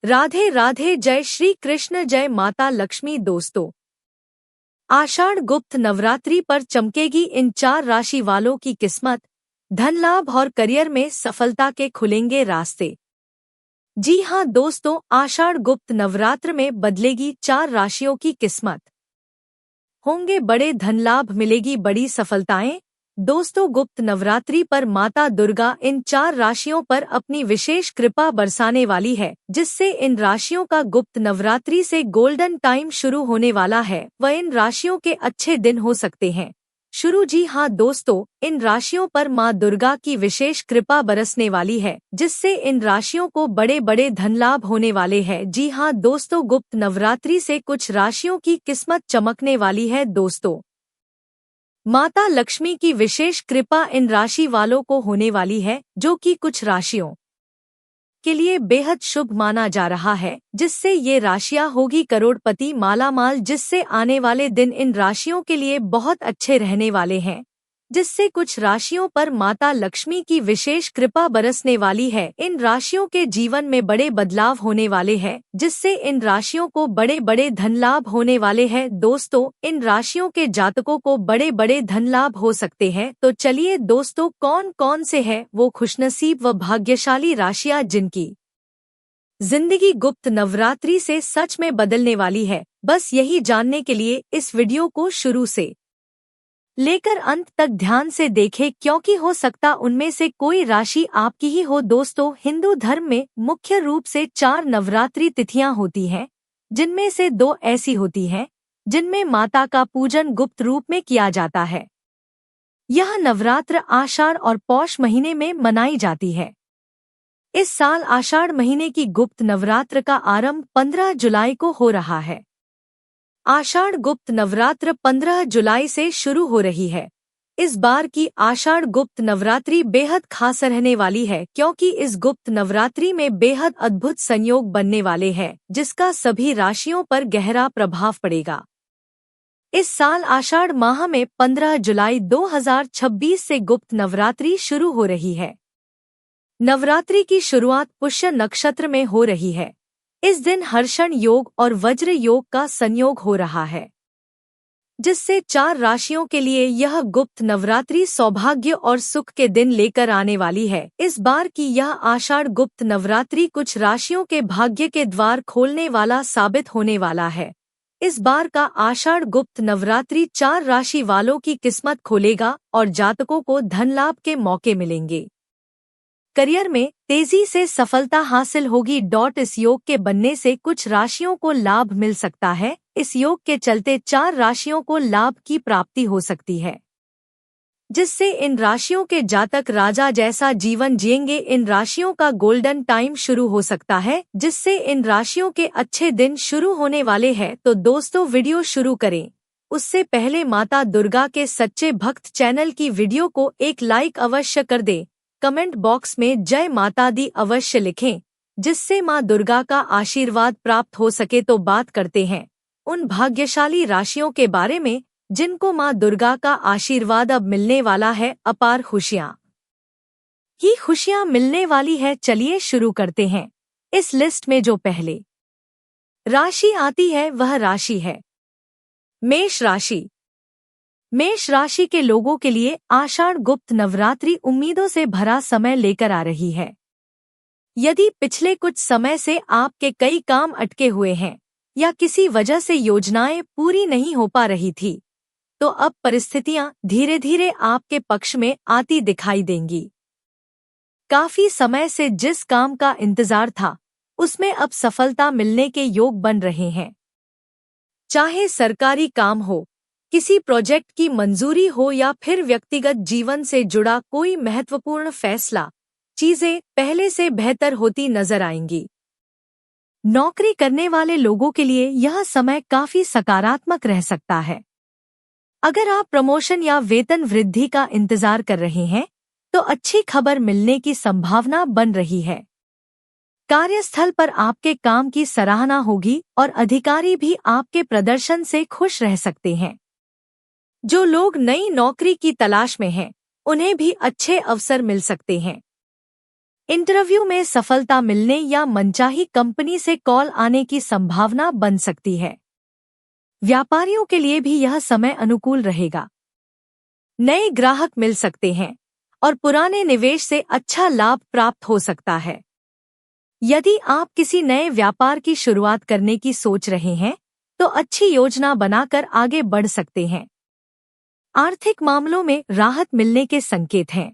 राधे राधे, जय श्री कृष्ण, जय माता लक्ष्मी। दोस्तों, आषाढ़ गुप्त नवरात्रि पर चमकेगी इन 4 राशि वालों की किस्मत। धन लाभ और करियर में सफलता के खुलेंगे रास्ते। जी हां दोस्तों, आषाढ़ गुप्त नवरात्र में बदलेगी 4 राशियों की किस्मत। होंगे बड़े धन लाभ, मिलेगी बड़ी सफलताएं। दोस्तों, गुप्त नवरात्रि पर माता दुर्गा इन 4 राशियों पर अपनी विशेष कृपा बरसाने वाली है, जिससे इन राशियों का गुप्त नवरात्रि से गोल्डन टाइम शुरू होने वाला है व इन राशियों के अच्छे दिन हो सकते हैं शुरू। जी हां दोस्तों, इन राशियों पर मां दुर्गा की विशेष कृपा बरसने वाली है, जिससे इन राशियों को बड़े बड़े धन लाभ होने वाले हैं। जी हां दोस्तों, गुप्त नवरात्रि से कुछ राशियों की किस्मत चमकने वाली है। दोस्तों, माता लक्ष्मी की विशेष कृपा इन राशि वालों को होने वाली है, जो कि कुछ राशियों के लिए बेहद शुभ माना जा रहा है, जिससे ये राशियां होगी करोड़पति, मालामाल, जिससे आने वाले दिन इन राशियों के लिए बहुत अच्छे रहने वाले हैं, जिससे कुछ राशियों पर माता लक्ष्मी की विशेष कृपा बरसने वाली है। इन राशियों के जीवन में बड़े बदलाव होने वाले हैं, जिससे इन राशियों को बड़े बड़े धन लाभ होने वाले हैं। दोस्तों, इन राशियों के जातकों को बड़े बड़े धन लाभ हो सकते हैं। तो चलिए दोस्तों, कौन कौन से हैं वो खुशनसीब व भाग्यशाली राशियां जिनकी जिंदगी गुप्त नवरात्रि से सच में बदलने वाली है। बस यही जानने के लिए इस वीडियो को शुरू से लेकर अंत तक ध्यान से देखें, क्योंकि हो सकता उनमें से कोई राशि आपकी ही हो। दोस्तों, हिंदू धर्म में मुख्य रूप से 4 नवरात्रि तिथियां होती हैं, जिनमें से 2 ऐसी होती हैं जिनमें माता का पूजन गुप्त रूप में किया जाता है। यह नवरात्र आषाढ़ और पौष महीने में मनाई जाती है। इस साल आषाढ़ महीने की गुप्त नवरात्र का आरंभ 15 जुलाई को हो रहा है। आषाढ़ गुप्त नवरात्र 15 जुलाई से शुरू हो रही है। इस बार की आषाढ़ गुप्त नवरात्रि बेहद खास रहने वाली है, क्योंकि इस गुप्त नवरात्रि में बेहद अद्भुत संयोग बनने वाले हैं, जिसका सभी राशियों पर गहरा प्रभाव पड़ेगा। इस साल आषाढ़ माह में 15 जुलाई 2026 से गुप्त नवरात्रि शुरू हो रही है। नवरात्रि की शुरुआत पुष्य नक्षत्र में हो रही है। इस दिन हर्षण योग और वज्र योग का संयोग हो रहा है, जिससे 4 राशियों के लिए यह गुप्त नवरात्रि सौभाग्य और सुख के दिन लेकर आने वाली है। इस बार की यह आषाढ़ गुप्त नवरात्रि कुछ राशियों के भाग्य के द्वार खोलने वाला साबित होने वाला है। इस बार का आषाढ़ गुप्त नवरात्रि 4 राशि वालों की किस्मत खोलेगा और जातकों को धन लाभ के मौके मिलेंगे। करियर में तेजी से सफलता हासिल होगी। इस योग के बनने से कुछ राशियों को लाभ मिल सकता है। इस योग के चलते 4 राशियों को लाभ की प्राप्ति हो सकती है, जिससे इन राशियों के जातक राजा जैसा जीवन जिएंगे। इन राशियों का गोल्डन टाइम शुरू हो सकता है, जिससे इन राशियों के अच्छे दिन शुरू होने वाले हैं। तो दोस्तों, वीडियो शुरू करें उससे पहले माता दुर्गा के सच्चे भक्त चैनल की वीडियो को एक लाइक अवश्य कर दें। कमेंट बॉक्स में जय माता दी अवश्य लिखें, जिससे मां दुर्गा का आशीर्वाद प्राप्त हो सके। तो बात करते हैं उन भाग्यशाली राशियों के बारे में जिनको मां दुर्गा का आशीर्वाद अब मिलने वाला है। अपार खुशियां मिलने वाली है। चलिए शुरू करते हैं। इस लिस्ट में जो पहले राशि आती है वह राशि है मेष राशि। मेष राशि के लोगों के लिए आषाढ़ गुप्त नवरात्रि उम्मीदों से भरा समय लेकर आ रही है। यदि पिछले कुछ समय से आपके कई काम अटके हुए हैं या किसी वजह से योजनाएं पूरी नहीं हो पा रही थी, तो अब परिस्थितियां धीरे धीरे आपके पक्ष में आती दिखाई देंगी। काफी समय से जिस काम का इंतजार था, उसमें अब सफलता मिलने के योग बन रहे हैं। चाहे सरकारी काम हो, किसी प्रोजेक्ट की मंजूरी हो या फिर व्यक्तिगत जीवन से जुड़ा कोई महत्वपूर्ण फैसला, चीजें पहले से बेहतर होती नजर आएंगी। नौकरी करने वाले लोगों के लिए यह समय काफी सकारात्मक रह सकता है। अगर आप प्रमोशन या वेतन वृद्धि का इंतजार कर रहे हैं, तो अच्छी खबर मिलने की संभावना बन रही है। कार्यस्थल पर आपके काम की सराहना होगी और अधिकारी भी आपके प्रदर्शन से खुश रह सकते हैं। जो लोग नई नौकरी की तलाश में हैं, उन्हें भी अच्छे अवसर मिल सकते हैं। इंटरव्यू में सफलता मिलने या मनचाही कंपनी से कॉल आने की संभावना बन सकती है। व्यापारियों के लिए भी यह समय अनुकूल रहेगा। नए ग्राहक मिल सकते हैं और पुराने निवेश से अच्छा लाभ प्राप्त हो सकता है। यदि आप किसी नए व्यापार की शुरुआत करने की सोच रहे हैं तो अच्छी योजना बनाकर आगे बढ़ सकते हैं। आर्थिक मामलों में राहत मिलने के संकेत हैं।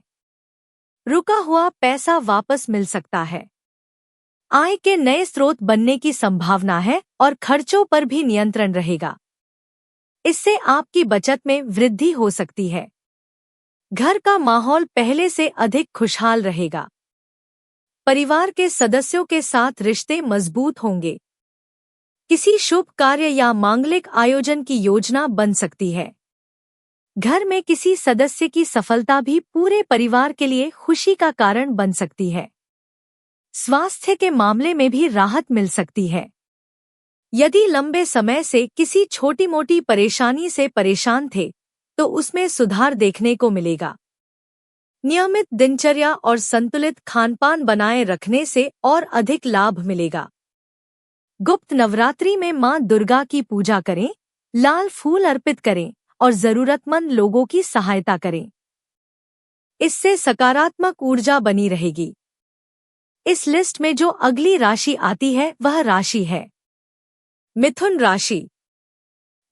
रुका हुआ पैसा वापस मिल सकता है। आय के नए स्रोत बनने की संभावना है और खर्चों पर भी नियंत्रण रहेगा। इससे आपकी बचत में वृद्धि हो सकती है। घर का माहौल पहले से अधिक खुशहाल रहेगा। परिवार के सदस्यों के साथ रिश्ते मजबूत होंगे। किसी शुभ कार्य या मांगलिक आयोजन की योजना बन सकती है। घर में किसी सदस्य की सफलता भी पूरे परिवार के लिए खुशी का कारण बन सकती है। स्वास्थ्य के मामले में भी राहत मिल सकती है। यदि लंबे समय से किसी छोटी मोटी परेशानी से परेशान थे तो उसमें सुधार देखने को मिलेगा। नियमित दिनचर्या और संतुलित खानपान बनाए रखने से और अधिक लाभ मिलेगा। गुप्त नवरात्रि में मां दुर्गा की पूजा करें, लाल फूल अर्पित करें और जरूरतमंद लोगों की सहायता करें। इससे सकारात्मक ऊर्जा बनी रहेगी। इस लिस्ट में जो अगली राशि आती है वह राशि है मिथुन राशि।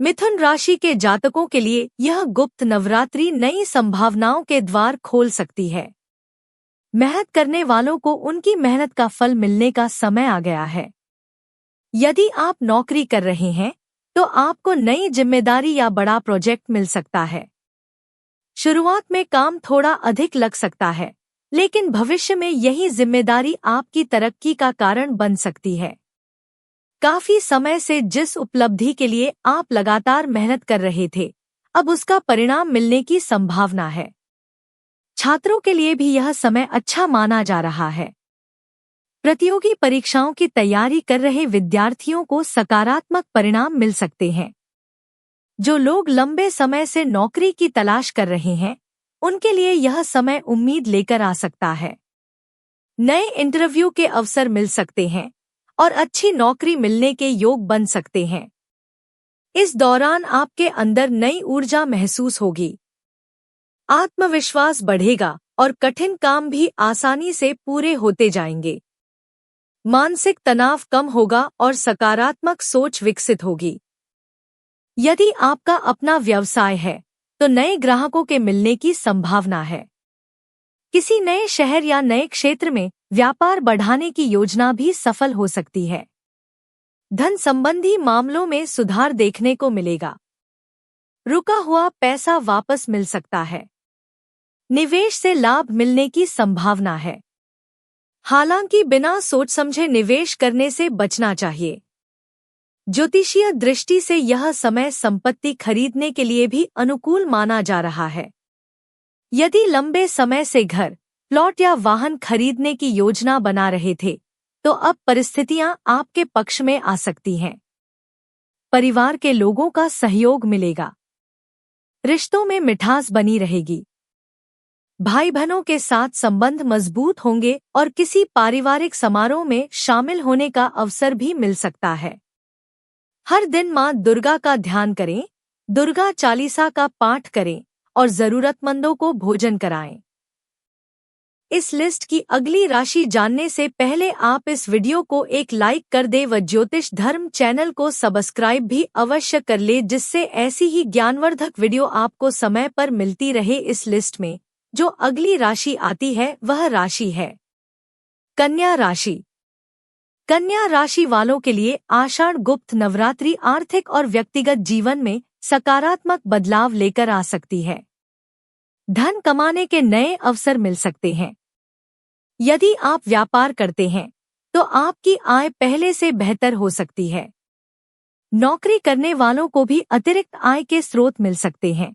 मिथुन राशि के जातकों के लिए यह गुप्त नवरात्रि नई संभावनाओं के द्वार खोल सकती है। मेहनत करने वालों को उनकी मेहनत का फल मिलने का समय आ गया है। यदि आप नौकरी कर रहे हैं तो आपको नई जिम्मेदारी या बड़ा प्रोजेक्ट मिल सकता है। शुरुआत में काम थोड़ा अधिक लग सकता है, लेकिन भविष्य में यही जिम्मेदारी आपकी तरक्की का कारण बन सकती है। काफी समय से जिस उपलब्धि के लिए आप लगातार मेहनत कर रहे थे, अब उसका परिणाम मिलने की संभावना है। छात्रों के लिए भी यह समय अच्छा माना जा रहा है। प्रतियोगी परीक्षाओं की तैयारी कर रहे विद्यार्थियों को सकारात्मक परिणाम मिल सकते हैं। जो लोग लंबे समय से नौकरी की तलाश कर रहे हैं, उनके लिए यह समय उम्मीद लेकर आ सकता है। नए इंटरव्यू के अवसर मिल सकते हैं और अच्छी नौकरी मिलने के योग बन सकते हैं। इस दौरान आपके अंदर नई ऊर्जा महसूस होगी। आत्मविश्वास बढ़ेगा और कठिन काम भी आसानी से पूरे होते जाएंगे। मानसिक तनाव कम होगा और सकारात्मक सोच विकसित होगी। यदि आपका अपना व्यवसाय है तो नए ग्राहकों के मिलने की संभावना है। किसी नए शहर या नए क्षेत्र में व्यापार बढ़ाने की योजना भी सफल हो सकती है। धन संबंधी मामलों में सुधार देखने को मिलेगा। रुका हुआ पैसा वापस मिल सकता है। निवेश से लाभ मिलने की संभावना है। हालांकि बिना सोच समझे निवेश करने से बचना चाहिए। ज्योतिषीय दृष्टि से यह समय संपत्ति खरीदने के लिए भी अनुकूल माना जा रहा है। यदि लंबे समय से घर, प्लॉट या वाहन खरीदने की योजना बना रहे थे, तो अब परिस्थितियां आपके पक्ष में आ सकती हैं। परिवार के लोगों का सहयोग मिलेगा। रिश्तों में मिठास बनी रहेगी। भाई बहनों के साथ संबंध मजबूत होंगे और किसी पारिवारिक समारोह में शामिल होने का अवसर भी मिल सकता है। हर दिन मां दुर्गा का ध्यान करें, दुर्गा चालीसा का पाठ करें और जरूरतमंदों को भोजन कराएं। इस लिस्ट की अगली राशि जानने से पहले आप इस वीडियो को एक लाइक कर दें व ज्योतिष धर्म चैनल को सब्सक्राइब भी अवश्य कर ले, जिससे ऐसी ही ज्ञानवर्धक वीडियो आपको समय पर मिलती रहे। इस लिस्ट में जो अगली राशि आती है वह राशि है कन्या राशि। कन्या राशि वालों के लिए आषाढ़ गुप्त नवरात्रि आर्थिक और व्यक्तिगत जीवन में सकारात्मक बदलाव लेकर आ सकती है। धन कमाने के नए अवसर मिल सकते हैं। यदि आप व्यापार करते हैं तो आपकी आय पहले से बेहतर हो सकती है। नौकरी करने वालों को भी अतिरिक्त आय के स्रोत मिल सकते हैं।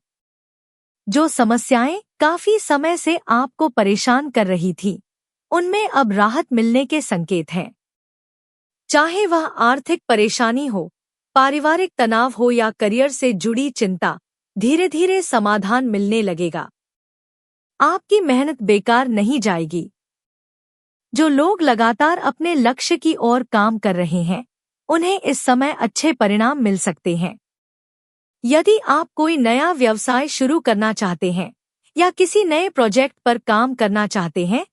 जो समस्याएं काफी समय से आपको परेशान कर रही थी, उनमें अब राहत मिलने के संकेत हैं। चाहे वह आर्थिक परेशानी हो, पारिवारिक तनाव हो या करियर से जुड़ी चिंता, धीरे धीरे समाधान मिलने लगेगा। आपकी मेहनत बेकार नहीं जाएगी। जो लोग लगातार अपने लक्ष्य की ओर काम कर रहे हैं, उन्हें इस समय अच्छे परिणाम मिल सकते हैं। यदि आप कोई नया व्यवसाय शुरू करना चाहते हैं या किसी नए प्रोजेक्ट पर काम करना चाहते हैं,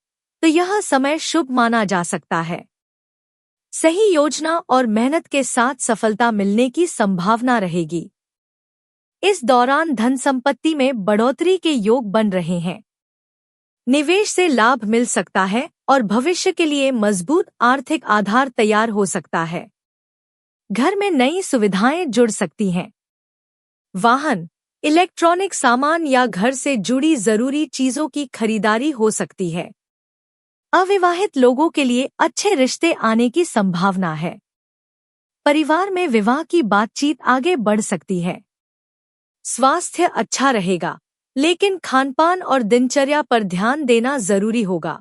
तो यह समय शुभ माना जा सकता है। सही योजना और मेहनत के साथ सफलता मिलने की संभावना रहेगी। इस दौरान धन संपत्ति में बढ़ोतरी के योग बन रहे हैं। निवेश से लाभ मिल सकता है और भविष्य के लिए मजबूत आर्थिक आधार तैयार हो सकता है। घर में नई सुविधाएं जुड़ सकती हैं। वाहन, इलेक्ट्रॉनिक सामान या घर से जुड़ी जरूरी चीजों की खरीदारी हो सकती है। अविवाहित लोगों के लिए अच्छे रिश्ते आने की संभावना है। परिवार में विवाह की बातचीत आगे बढ़ सकती है। स्वास्थ्य अच्छा रहेगा, लेकिन खानपान और दिनचर्या पर ध्यान देना जरूरी होगा।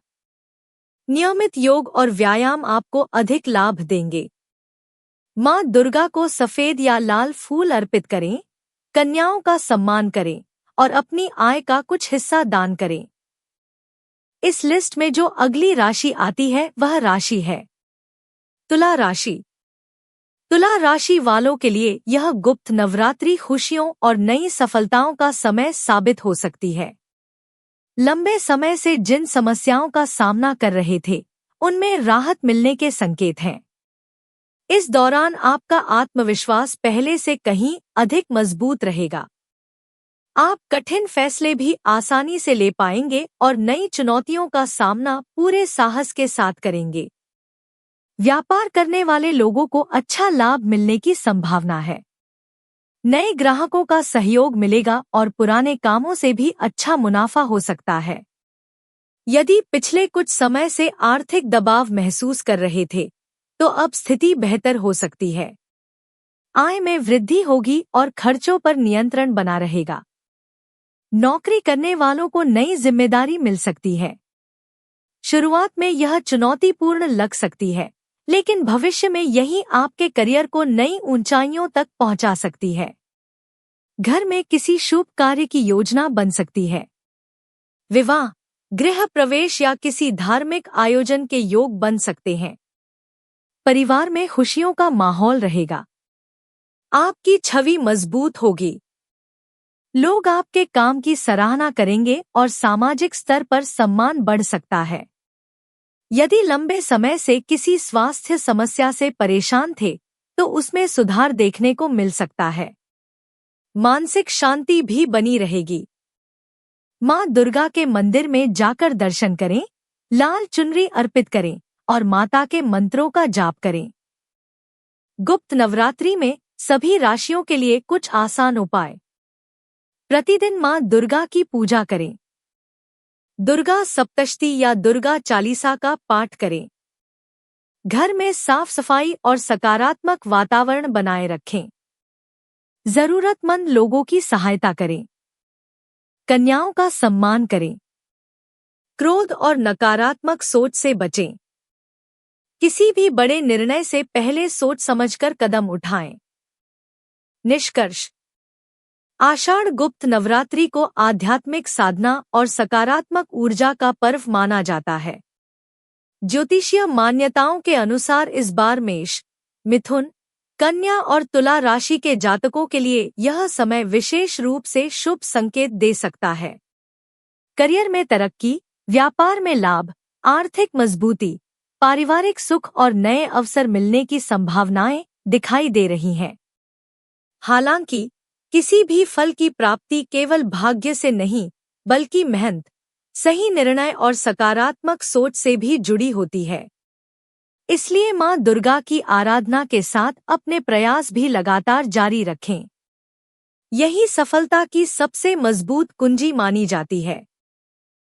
नियमित योग और व्यायाम आपको अधिक लाभ देंगे। मां दुर्गा को सफेद या लाल फूल अर्पित करें, कन्याओं का सम्मान करें और अपनी आय का कुछ हिस्सा दान करें। इस लिस्ट में जो अगली राशि आती है वह राशि है तुला राशि। तुला राशि वालों के लिए यह गुप्त नवरात्रि खुशियों और नई सफलताओं का समय साबित हो सकती है। लंबे समय से जिन समस्याओं का सामना कर रहे थे, उनमें राहत मिलने के संकेत हैं। इस दौरान आपका आत्मविश्वास पहले से कहीं अधिक मजबूत रहेगा। आप कठिन फैसले भी आसानी से ले पाएंगे और नई चुनौतियों का सामना पूरे साहस के साथ करेंगे। व्यापार करने वाले लोगों को अच्छा लाभ मिलने की संभावना है। नए ग्राहकों का सहयोग मिलेगा और पुराने कामों से भी अच्छा मुनाफा हो सकता है। यदि पिछले कुछ समय से आर्थिक दबाव महसूस कर रहे थे, तो अब स्थिति बेहतर हो सकती है। आय में वृद्धि होगी और खर्चों पर नियंत्रण बना रहेगा। नौकरी करने वालों को नई जिम्मेदारी मिल सकती है। शुरुआत में यह चुनौतीपूर्ण लग सकती है, लेकिन भविष्य में यही आपके करियर को नई ऊंचाइयों तक पहुंचा सकती है। घर में किसी शुभ कार्य की योजना बन सकती है। विवाह, गृह प्रवेश या किसी धार्मिक आयोजन के योग बन सकते हैं। परिवार में खुशियों का माहौल रहेगा। आपकी छवि मजबूत होगी। लोग आपके काम की सराहना करेंगे और सामाजिक स्तर पर सम्मान बढ़ सकता है। यदि लंबे समय से किसी स्वास्थ्य समस्या से परेशान थे, तो उसमें सुधार देखने को मिल सकता है। मानसिक शांति भी बनी रहेगी। मां दुर्गा के मंदिर में जाकर दर्शन करें, लाल चुनरी अर्पित करें और माता के मंत्रों का जाप करें। गुप्त नवरात्रि में सभी राशियों के लिए कुछ आसान उपाय। प्रतिदिन मां दुर्गा की पूजा करें। दुर्गा सप्तशती या दुर्गा चालीसा का पाठ करें। घर में साफ सफाई और सकारात्मक वातावरण बनाए रखें। जरूरतमंद लोगों की सहायता करें। कन्याओं का सम्मान करें। क्रोध और नकारात्मक सोच से बचें। किसी भी बड़े निर्णय से पहले सोच समझकर कदम उठाएं। निष्कर्ष, आषाढ़ गुप्त नवरात्रि को आध्यात्मिक साधना और सकारात्मक ऊर्जा का पर्व माना जाता है। ज्योतिषीय मान्यताओं के अनुसार इस बार मेष, मिथुन, कन्या और तुला राशि के जातकों के लिए यह समय विशेष रूप से शुभ संकेत दे सकता है। करियर में तरक्की, व्यापार में लाभ, आर्थिक मजबूती, पारिवारिक सुख और नए अवसर मिलने की संभावनाएं दिखाई दे रही हैं। हालांकि किसी भी फल की प्राप्ति केवल भाग्य से नहीं, बल्कि मेहनत, सही निर्णय और सकारात्मक सोच से भी जुड़ी होती है। इसलिए मां दुर्गा की आराधना के साथ अपने प्रयास भी लगातार जारी रखें। यही सफलता की सबसे मजबूत कुंजी मानी जाती है।